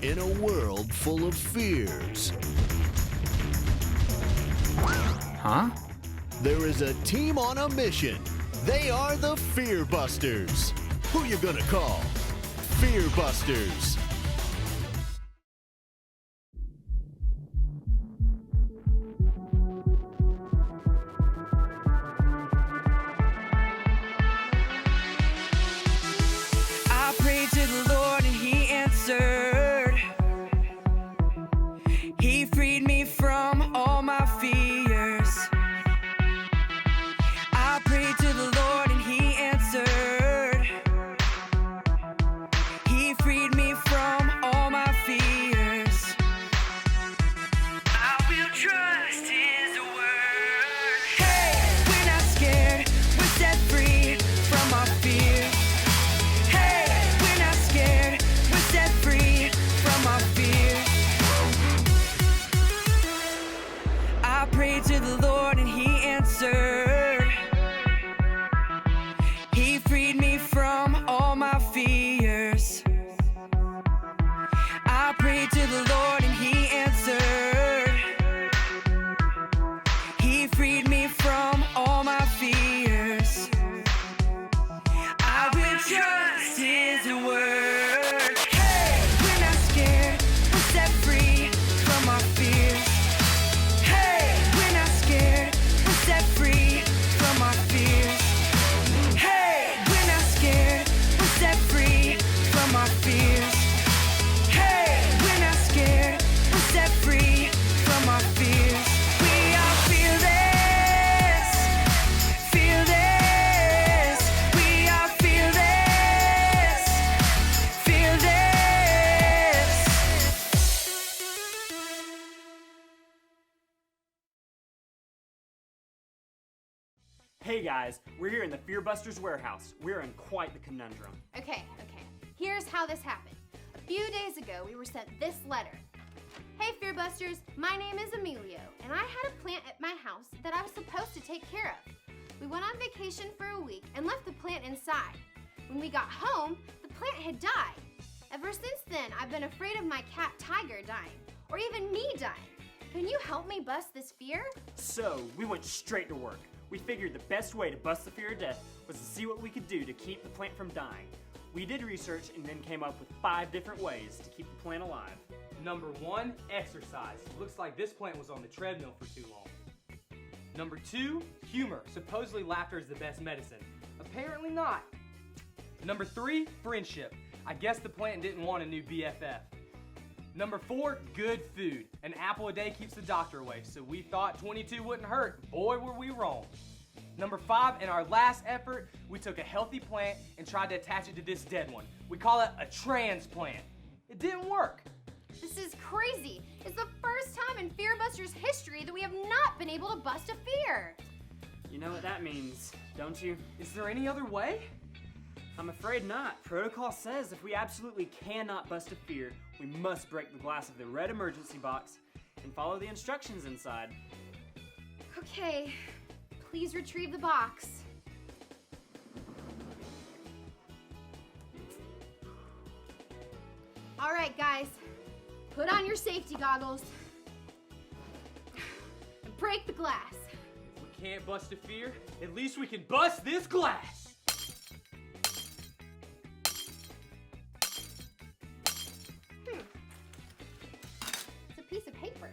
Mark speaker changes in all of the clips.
Speaker 1: in a world full of fears.
Speaker 2: Huh?
Speaker 1: There is a team on a mission. They are the Fear Busters. Who you gonna call? Fear Busters.
Speaker 3: I prayed to the Lord and He answered. He freed me from all my fears. I prayed to the Lord and He answered. He freed me from all my fears. I will trust His word. Hey, we're not scared. We're set free from our fears. Hey, we're not scared. We're set free from our fears. I prayed to the Lord and He answered. He freed me from all my fears. I prayed to the Lord and He answered. He freed me from all my fears. I will trust His word. Hey, we're not scared. We're set free from our fears. Hey, we're not scared. We're set free from our fears. Hey, we're not scared. We're set free from our fears. Hey, we're not scared. We're set free from our fears. We are fearless. Fearless. We are fearless. Fearless.
Speaker 4: Hey guys, we're here in the Fear Busters warehouse. We're in quite the conundrum.
Speaker 5: Okay. Here's how this happened. A few days ago, we were sent this letter. Hey, Fearbusters, my name is Emilio, and I had a plant at my house that I was supposed to take care of. We went on vacation for a week and left the plant inside. When we got home, the plant had died. Ever since then, I've been afraid of my cat Tiger dying, or even me dying. Can you help me bust this fear?
Speaker 4: So, we went straight to work. We figured the best way to bust the fear of death was to see what we could do to keep the plant from dying. We did research and then came up with 5 different ways to keep the plant alive.
Speaker 2: Number 1, exercise. Looks like this plant was on the treadmill for too long. Number 2, humor. Supposedly laughter is the best medicine. Apparently not. Number 3, friendship. I guess the plant didn't want a new BFF. Number 4, good food. An apple a day keeps the doctor away, so we thought 22 wouldn't hurt. Boy, were we wrong. Number 5, in our last effort, we took a healthy plant and tried to attach it to this dead one. We call it a transplant. It didn't work.
Speaker 5: This is crazy. It's the first time in Fearbusters history that we have not been able to bust a fear.
Speaker 4: You know what that means, don't you?
Speaker 2: Is there any other way?
Speaker 4: I'm afraid not. Protocol says if we absolutely cannot bust a fear, we must break the glass of the red emergency box and follow the instructions inside.
Speaker 5: Okay, please retrieve the box. All right, guys, put on your safety goggles and break the glass.
Speaker 2: If we can't bust a fear, at least we can bust this glass.
Speaker 5: It's a piece of paper.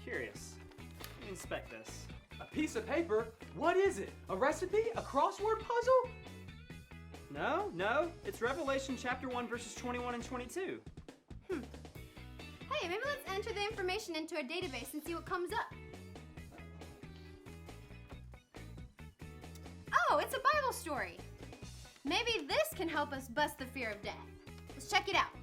Speaker 4: Curious. Let me inspect this.
Speaker 2: A piece of paper? What is it? A recipe? A crossword puzzle?
Speaker 4: No, it's Revelation chapter 1 verses 21 and 22.
Speaker 5: Hey, maybe let's enter the information into a database and see what comes up. Oh, it's a Bible story. Maybe this can help us bust the fear of death. Let's check it out.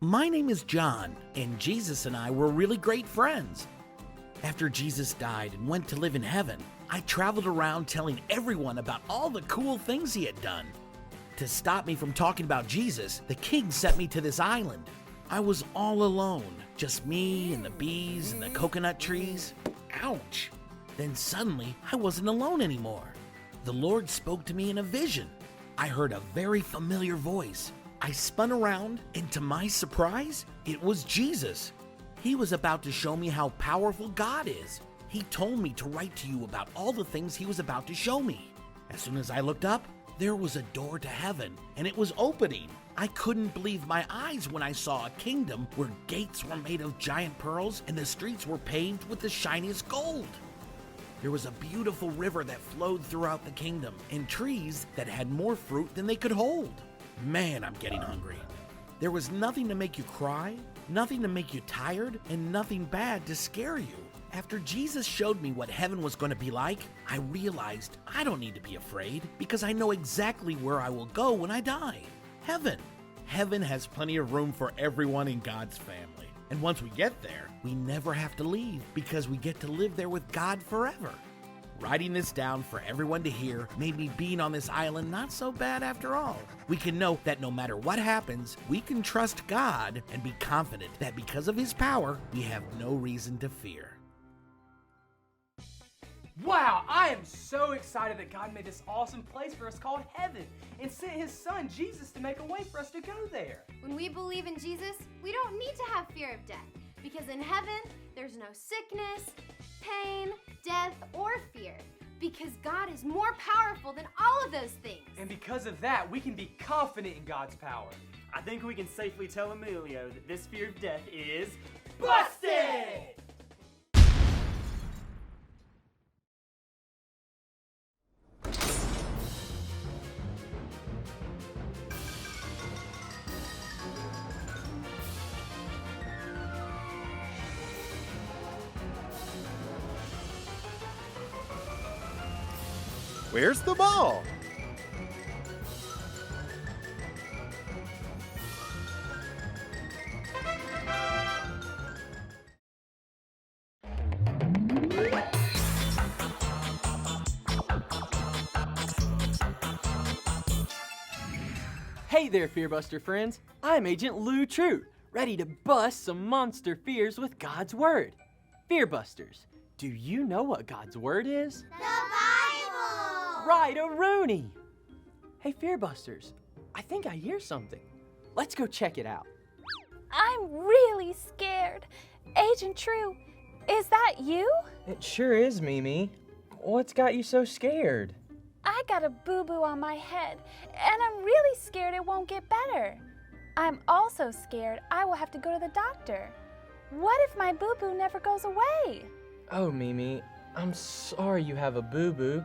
Speaker 6: My name is John, and Jesus and I were really great friends. After Jesus died and went to live in heaven, I traveled around telling everyone about all the cool things he had done. To stop me from talking about Jesus, the king sent me to this island. I was all alone, just me and the bees and the coconut trees. Ouch! Then suddenly, I wasn't alone anymore. The Lord spoke to me in a vision. I heard a very familiar voice. I spun around, and to my surprise, it was Jesus. He was about to show me how powerful God is. He told me to write to you about all the things he was about to show me. As soon as I looked up, there was a door to heaven, and it was opening. I couldn't believe my eyes when I saw a kingdom where gates were made of giant pearls and the streets were paved with the shiniest gold. There was a beautiful river that flowed throughout the kingdom and trees that had more fruit than they could hold. Man, I'm getting hungry. There was nothing to make you cry, nothing to make you tired, and nothing bad to scare you. After Jesus showed me what heaven was going to be like, I realized I don't need to be afraid because I know exactly where I will go when I die. Heaven. Heaven has plenty of room for everyone in God's family. And once we get there, we never have to leave because we get to live there with God forever. Writing this down for everyone to hear made me being on this island not so bad after all. We can know that no matter what happens, we can trust God and be confident that because of his power, we have no reason to fear.
Speaker 2: Wow, I am so excited that God made this awesome place for us called heaven and sent his son, Jesus, to make a way for us to go there.
Speaker 5: When we believe in Jesus, we don't need to have fear of death because in heaven, there's no sickness, pain, death, or fear because God is more powerful than all of those things.
Speaker 2: And because of that, we can be confident in God's power.
Speaker 4: I think we can safely tell Emilio that this fear of death is
Speaker 2: Busted!
Speaker 7: Where's the ball?
Speaker 8: Hey there, Fearbuster friends. I'm Agent Lou True, ready to bust some monster fears with God's Word. Fearbusters, do you know what God's Word is?
Speaker 5: The Bible!
Speaker 8: Right-a-rooney! Hey, Fearbusters, I think I hear something. Let's go check it out.
Speaker 9: I'm really scared. Agent True, is that you?
Speaker 10: It sure is, Mimi. What's got you so scared?
Speaker 9: I got a boo-boo on my head, and I'm really scared it won't get better. I'm also scared I will have to go to the doctor. What if my boo-boo never goes away?
Speaker 10: Oh, Mimi, I'm sorry you have a boo-boo.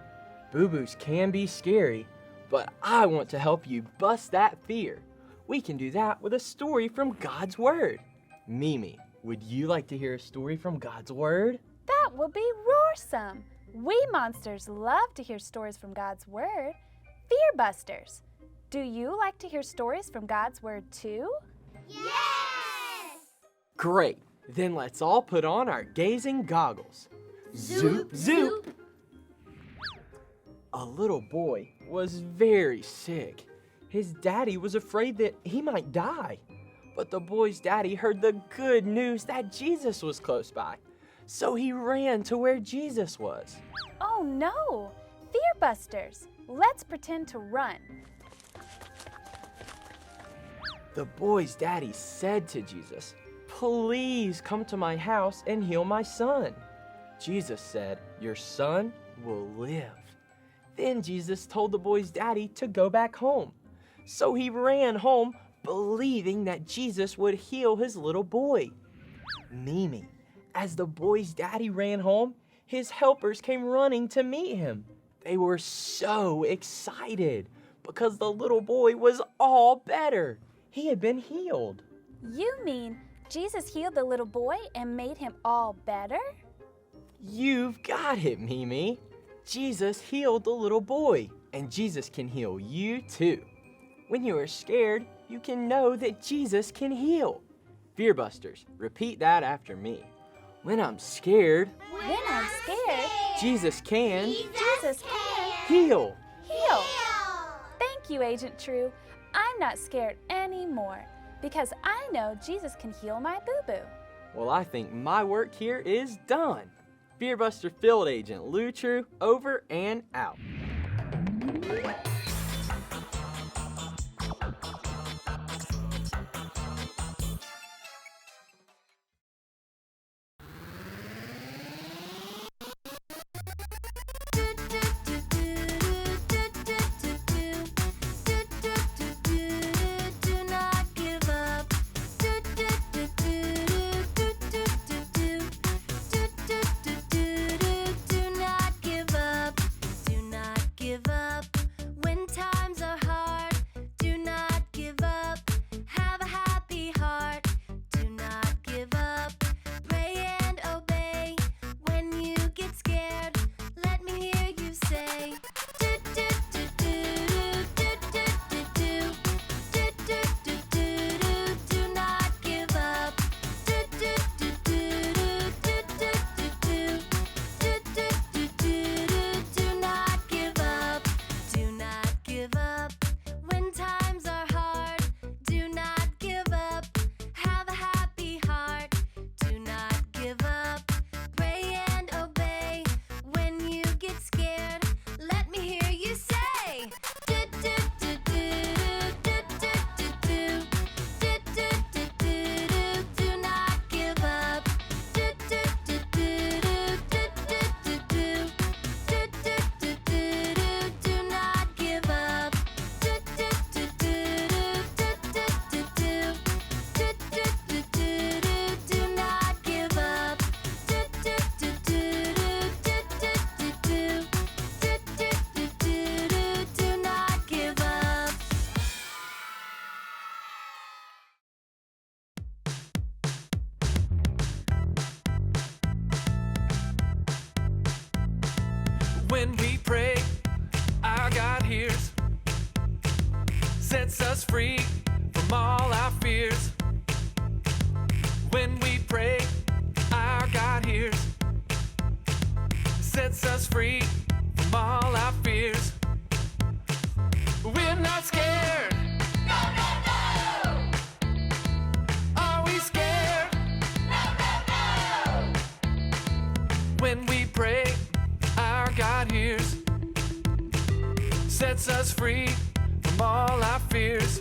Speaker 10: Boo-boos can be scary, but I want to help you bust that fear. We can do that with a story from God's Word. Mimi, would you like to hear a story from God's Word?
Speaker 9: That will be roarsome. We monsters love to hear stories from God's Word. Fearbusters, do you like to hear stories from God's Word too?
Speaker 5: Yes!
Speaker 8: Great, then let's all put on our gazing goggles. Zoop, zoop! A little boy was very sick. His daddy was afraid that he might die. But the boy's daddy heard the good news that Jesus was close by. So he ran to where Jesus was.
Speaker 9: Oh no! Fearbusters, let's pretend to run.
Speaker 10: The boy's daddy said to Jesus, "Please come to my house and heal my son." Jesus said, "Your son will live." Then Jesus told the boy's daddy to go back home. So he ran home, believing that Jesus would heal his little boy. Mimi, as the boy's daddy ran home, his helpers came running to meet him. They were so excited because the little boy was all better. He had been healed.
Speaker 9: You mean Jesus healed the little boy and made him all better?
Speaker 10: You've got it, Mimi. Jesus healed the little boy, and Jesus can heal you too. When you are scared, you can know that Jesus can heal. Fearbusters, repeat that after me. When I'm scared,
Speaker 9: When I'm scared,
Speaker 10: Jesus can
Speaker 9: Jesus can
Speaker 10: heal.
Speaker 9: heal. Thank you, Agent True. I'm not scared anymore because I know Jesus can heal my boo-boo.
Speaker 10: Well, I think my work here is done. Fearbuster Field Agent Lou True, over and out.
Speaker 3: Do not give up. Do not give up. Do not give up. When times are hard, do not give up. Have a happy heart. Do not give up. Pray and obey. When you get scared, let me hear you say. Do not give up. Do not give up. Do not give up. When times are hard, do not give up. Have a happy heart. Do not give up. Pray and obey. When you get scared, let me hear you say. Do not give up. Do not give up. Do not give up. Do not give up.
Speaker 7: When we pray, our God hears, sets us free from all our fears. When we pray, our God hears, sets us free from all our fears. We're not scared. No, no, no. Are we scared? No, no, no. When we pray, our God hears, sets us free from all our fears.